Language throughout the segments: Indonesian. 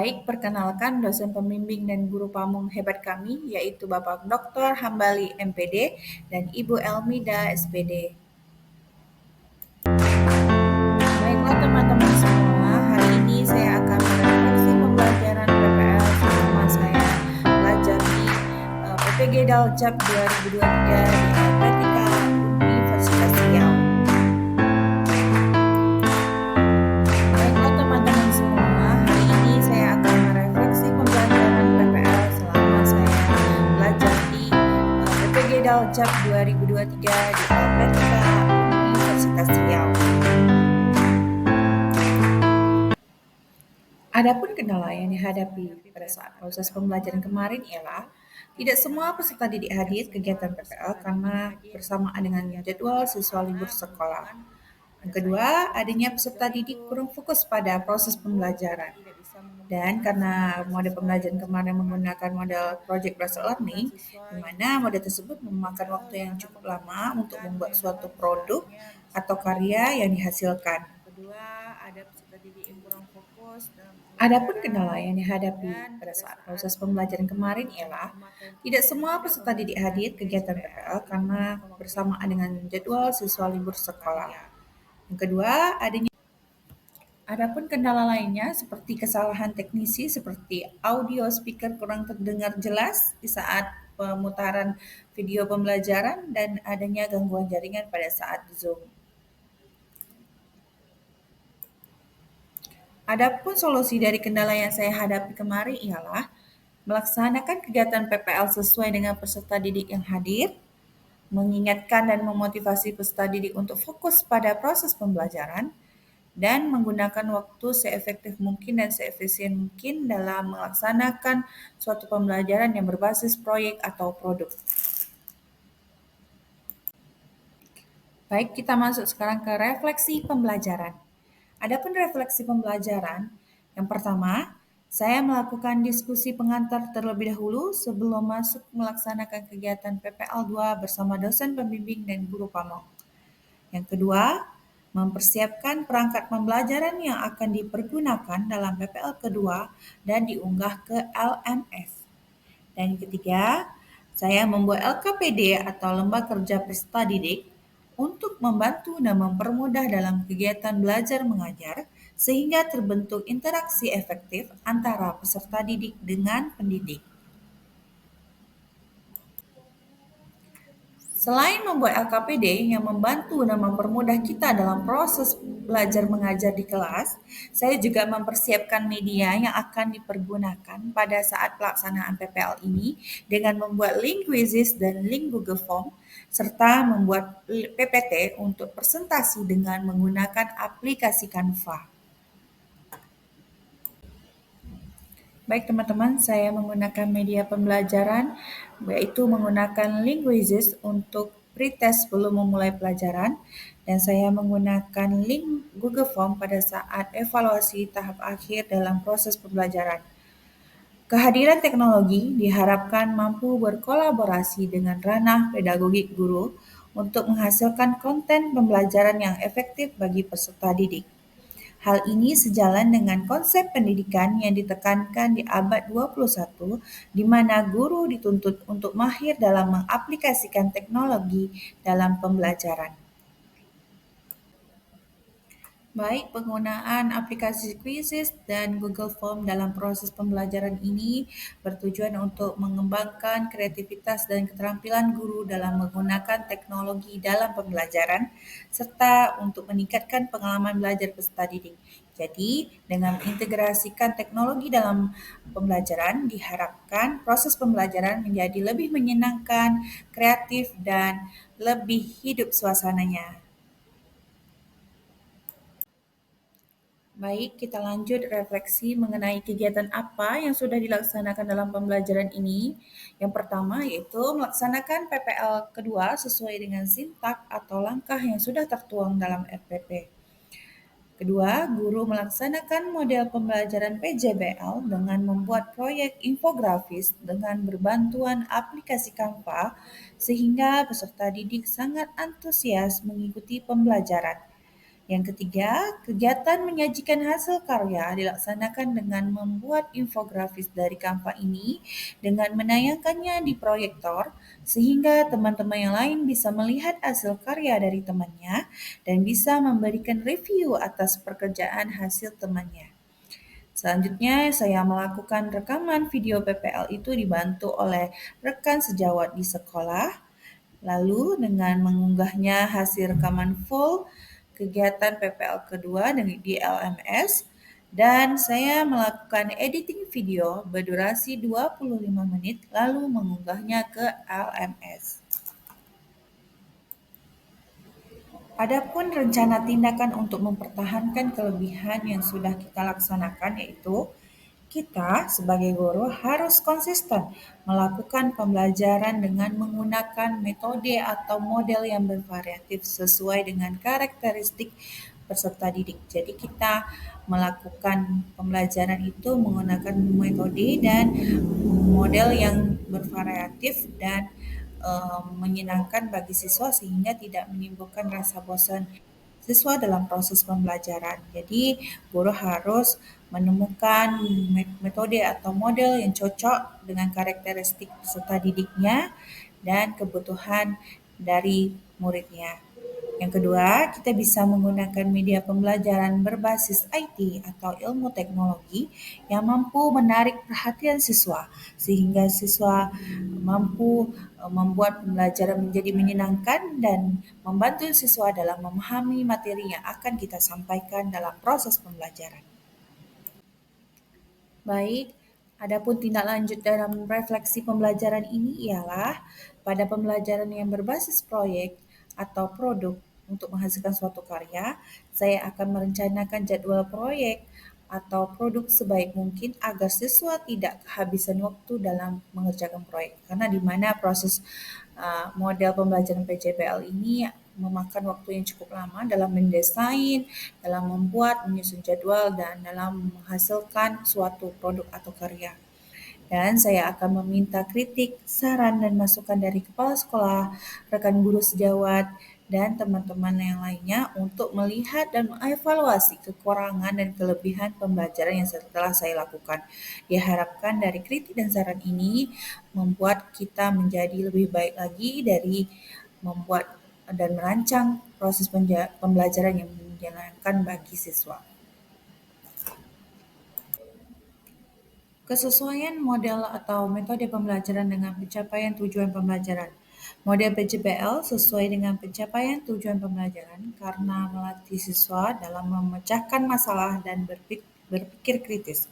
Baik, perkenalkan dosen pembimbing dan guru pamung hebat kami, yaitu Bapak Dr. Hambali MPD dan Ibu Elmida SPD. Baiklah teman-teman semua, hari ini saya akan merefleksi pembelajaran PPL selama saya belajar di PPG Daljab 2023 di Alpetika Universitas Riau. Baiklah teman-teman semua, hari ini saya akan merefleksi pembelajaran PPL selama saya belajar di PPG Daljab 2023 di Alpetika Universitas Riau. Adapun kendala yang dihadapi pada saat proses pembelajaran kemarin ialah tidak semua peserta didik hadir kegiatan PPL karena bersamaan dengan jadwal siswa libur sekolah. Yang kedua, adanya peserta didik kurang fokus pada proses pembelajaran. Dan karena mode pembelajaran kemarin menggunakan model project based learning, di mana mode tersebut memakan waktu yang cukup lama untuk membuat suatu produk atau karya yang dihasilkan. Kedua, ada peserta didik yang kurang fokus dalam Adapun kendala yang dihadapi pada saat proses pembelajaran kemarin ialah tidak semua peserta didik hadir kegiatan PPL karena bersamaan dengan jadwal siswa libur sekolah. Yang kedua, Adapun kendala lainnya seperti kesalahan teknisi seperti audio speaker kurang terdengar jelas di saat pemutaran video pembelajaran dan adanya gangguan jaringan pada saat Zoom. Adapun solusi dari kendala yang saya hadapi kemarin ialah melaksanakan kegiatan PPL sesuai dengan peserta didik yang hadir, mengingatkan dan memotivasi peserta didik untuk fokus pada proses pembelajaran, dan menggunakan waktu seefektif mungkin dan seefisien mungkin dalam melaksanakan suatu pembelajaran yang berbasis proyek atau produk. Baik, kita masuk sekarang ke refleksi pembelajaran. Adapun refleksi pembelajaran, yang pertama, saya melakukan diskusi pengantar terlebih dahulu sebelum masuk melaksanakan kegiatan PPL 2 bersama dosen pembimbing dan guru pamong. Yang kedua, mempersiapkan perangkat pembelajaran yang akan dipergunakan dalam PPL kedua dan diunggah ke LMS. Dan yang ketiga, saya membuat LKPD atau Lembar Kerja Peserta Didik untuk membantu dan mempermudah dalam kegiatan belajar mengajar sehingga terbentuk interaksi efektif antara peserta didik dengan pendidik. Selain membuat LKPD yang membantu dan mempermudah kita dalam proses belajar mengajar di kelas, saya juga mempersiapkan media yang akan dipergunakan pada saat pelaksanaan PPL ini dengan membuat link quizzes dan link Google Form, serta membuat PPT untuk presentasi dengan menggunakan aplikasi Canva. Baik teman-teman, saya menggunakan media pembelajaran, yaitu menggunakan link quizzes untuk pretest sebelum memulai pelajaran, dan saya menggunakan link Google Form pada saat evaluasi tahap akhir dalam proses pembelajaran. Kehadiran teknologi diharapkan mampu berkolaborasi dengan ranah pedagogik guru untuk menghasilkan konten pembelajaran yang efektif bagi peserta didik. Hal ini sejalan dengan konsep pendidikan yang ditekankan di abad 21, di mana guru dituntut untuk mahir dalam mengaplikasikan teknologi dalam pembelajaran. Baik, penggunaan aplikasi Quizzes dan Google Form dalam proses pembelajaran ini bertujuan untuk mengembangkan kreativitas dan keterampilan guru dalam menggunakan teknologi dalam pembelajaran, serta untuk meningkatkan pengalaman belajar peserta didik. Jadi, dengan mengintegrasikan teknologi dalam pembelajaran, diharapkan proses pembelajaran menjadi lebih menyenangkan, kreatif, dan lebih hidup suasananya. Baik, kita lanjut refleksi mengenai kegiatan apa yang sudah dilaksanakan dalam pembelajaran ini. Yang pertama yaitu melaksanakan PPL kedua sesuai dengan sintak atau langkah yang sudah tertuang dalam RPP. Kedua, guru melaksanakan model pembelajaran PJBL dengan membuat proyek infografis dengan berbantuan aplikasi Canva sehingga peserta didik sangat antusias mengikuti pembelajaran. Yang ketiga, kegiatan menyajikan hasil karya dilaksanakan dengan membuat infografis dari kampak ini dengan menayangkannya di proyektor sehingga teman-teman yang lain bisa melihat hasil karya dari temannya dan bisa memberikan review atas pekerjaan hasil temannya. Selanjutnya, saya melakukan rekaman video PPL itu dibantu oleh rekan sejawat di sekolah. Lalu dengan mengunggahnya hasil rekaman full kegiatan PPL kedua di LMS dan saya melakukan editing video berdurasi 25 menit lalu mengunggahnya ke LMS. Adapun rencana tindakan untuk mempertahankan kelebihan yang sudah kita laksanakan yaitu kita sebagai guru harus konsisten melakukan pembelajaran dengan menggunakan metode atau model yang bervariatif sesuai dengan karakteristik peserta didik. Jadi kita melakukan pembelajaran itu menggunakan metode dan model yang bervariatif dan menyenangkan bagi siswa sehingga tidak menimbulkan rasa bosan siswa dalam proses pembelajaran. Jadi, guru harus menemukan metode atau model yang cocok dengan karakteristik peserta didiknya dan kebutuhan dari muridnya. Yang kedua, kita bisa menggunakan media pembelajaran berbasis IT atau ilmu teknologi yang mampu menarik perhatian siswa, sehingga siswa mampu membuat pembelajaran menjadi menyenangkan dan membantu siswa dalam memahami materi yang akan kita sampaikan dalam proses pembelajaran. Baik, adapun tindak lanjut dalam refleksi pembelajaran ini ialah pada pembelajaran yang berbasis proyek atau produk untuk menghasilkan suatu karya, saya akan merencanakan jadwal proyek atau produk sebaik mungkin agar siswa tidak kehabisan waktu dalam mengerjakan proyek. Karena di mana proses model pembelajaran PJBL ini memakan waktu yang cukup lama dalam mendesain, dalam membuat, menyusun jadwal, dan dalam menghasilkan suatu produk atau karya. Dan saya akan meminta kritik, saran, dan masukan dari kepala sekolah, rekan guru sejawat, dan teman-teman yang lainnya untuk melihat dan mengevaluasi kekurangan dan kelebihan pembelajaran yang telah saya lakukan. Diharapkan dari kritik dan saran ini membuat kita menjadi lebih baik lagi dari membuat dan merancang proses pembelajaran yang menyenangkan bagi siswa. Kesesuaian model atau metode pembelajaran dengan pencapaian tujuan pembelajaran. Model PJBL sesuai dengan pencapaian tujuan pembelajaran karena melatih siswa dalam memecahkan masalah dan berpikir kritis.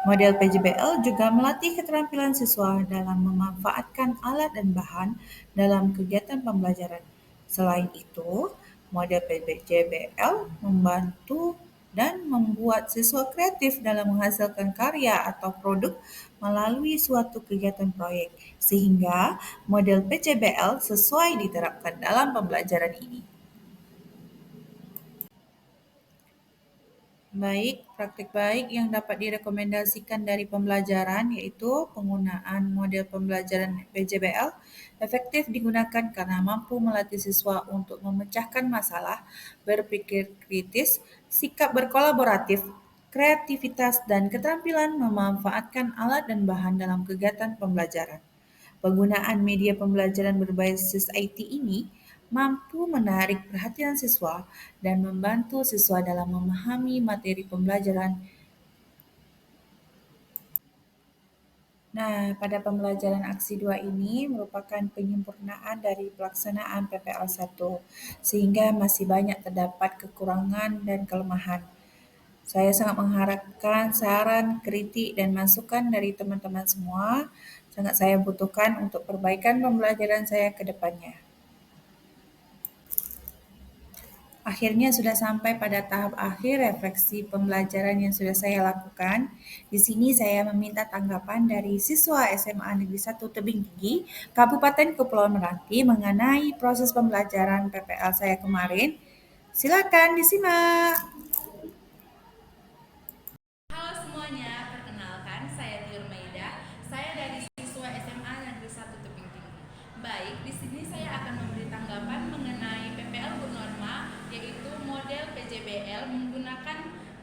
Model PJBL juga melatih keterampilan siswa dalam memanfaatkan alat dan bahan dalam kegiatan pembelajaran. Selain itu, model PJBL membantu dan membuat siswa kreatif dalam menghasilkan karya atau produk melalui suatu kegiatan proyek, sehingga model PJBL sesuai diterapkan dalam pembelajaran ini. Baik, praktik baik yang dapat direkomendasikan dari pembelajaran yaitu penggunaan model pembelajaran PJBL efektif digunakan karena mampu melatih siswa untuk memecahkan masalah, berpikir kritis, sikap berkolaboratif, kreativitas, dan keterampilan memanfaatkan alat dan bahan dalam kegiatan pembelajaran. Penggunaan media pembelajaran berbasis IT ini mampu menarik perhatian siswa dan membantu siswa dalam memahami materi pembelajaran. Nah, pada pembelajaran aksi 2 ini merupakan penyempurnaan dari pelaksanaan PPL 1, sehingga masih banyak terdapat kekurangan dan kelemahan. Saya sangat mengharapkan saran, kritik, dan masukan dari teman-teman semua. Sangat saya butuhkan untuk perbaikan pembelajaran saya ke depannya. Akhirnya sudah sampai pada tahap akhir refleksi pembelajaran yang sudah saya lakukan. Di sini saya meminta tanggapan dari siswa SMA Negeri 1 Tebing Tinggi, Kabupaten Kepulauan Meranti mengenai proses pembelajaran PPL saya kemarin. Silakan disimak. Halo semuanya, perkenalkan saya Tiur Maida. Saya dari siswa SMA Negeri 1 Tebing Tinggi. Baik, di sini saya akan memberi tanggapan mengenai PPL bernorma yaitu model PJBL tutorial menggunakan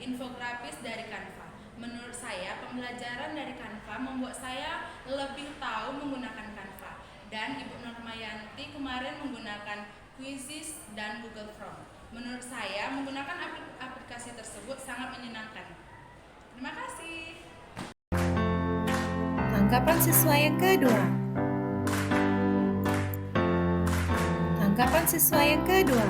infografis dari Canva. Menurut saya, pembelajaran dari Canva membuat saya lebih tahu menggunakan Canva. Dan Ibu Nurmayanti kemarin menggunakan Quizzes dan Google Form. Menurut saya, menggunakan aplikasi tersebut sangat menyenangkan. Terima kasih. Tanggapan siswa yang kedua. Tanggapan siswa yang kedua.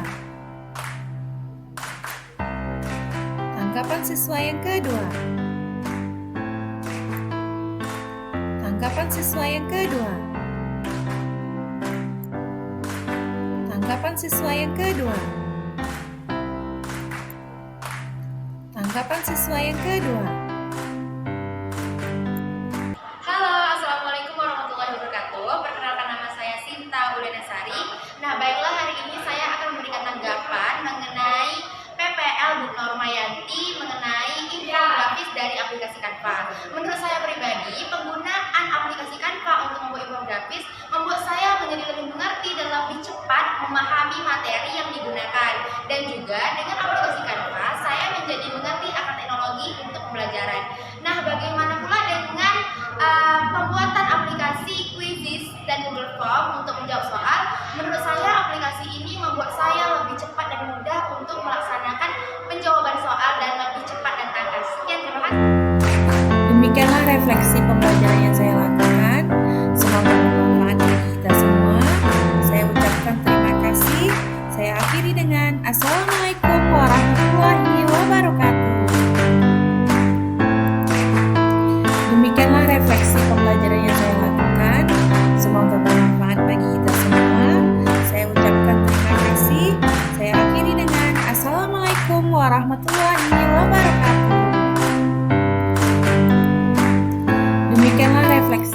Tanggapan siswa yang kedua. Tanggapan siswa yang kedua. Tanggapan siswa yang kedua. Tanggapan siswa yang kedua. Halo, Assalamualaikum warahmatullahi wabarakatuh. Perkenalkan, nama saya Sinta Ulenasari. Nah, baiklah, hari ini saya akan memberikan tanggapan mengenai PPL Bu Nurmayanti mengenai infografis dari aplikasi Canva. Menurut saya pribadi, penggunaan aplikasi Canva untuk membuat infografis membuat saya menjadi lebih mengerti dan lebih cepat memahami materi yang digunakan. Dan juga dengan aplikasi Canva, saya menjadi mengerti akan teknologi untuk pembelajaran. Nah, bagaimana pula dengan pembuatan aplikasi Quizzes dan Google Form untuk menjawab soal? Menurut saya aplikasi ini membuat saya lebih cepat dan mudah untuk melaksanakan penjawaban soal dan lebih cepat dan tangkas. Sekian, terima kasih. Demikianlah refleksi pembelajaran yang saya lakukan. Semoga bermanfaat bagi kita semua. Saya ucapkan terima kasih. Saya akhiri dengan Assalamualaikum warahmatullahi wabarakatuh. Demikianlah refleksi pembelajaran yang saya lakukan. Semoga bermanfaat bagi kita semua. Saya ucapkan terima kasih. Saya akhiri dengan Assalamualaikum warahmatullahi wabarakatuh. Demikianlah refleksi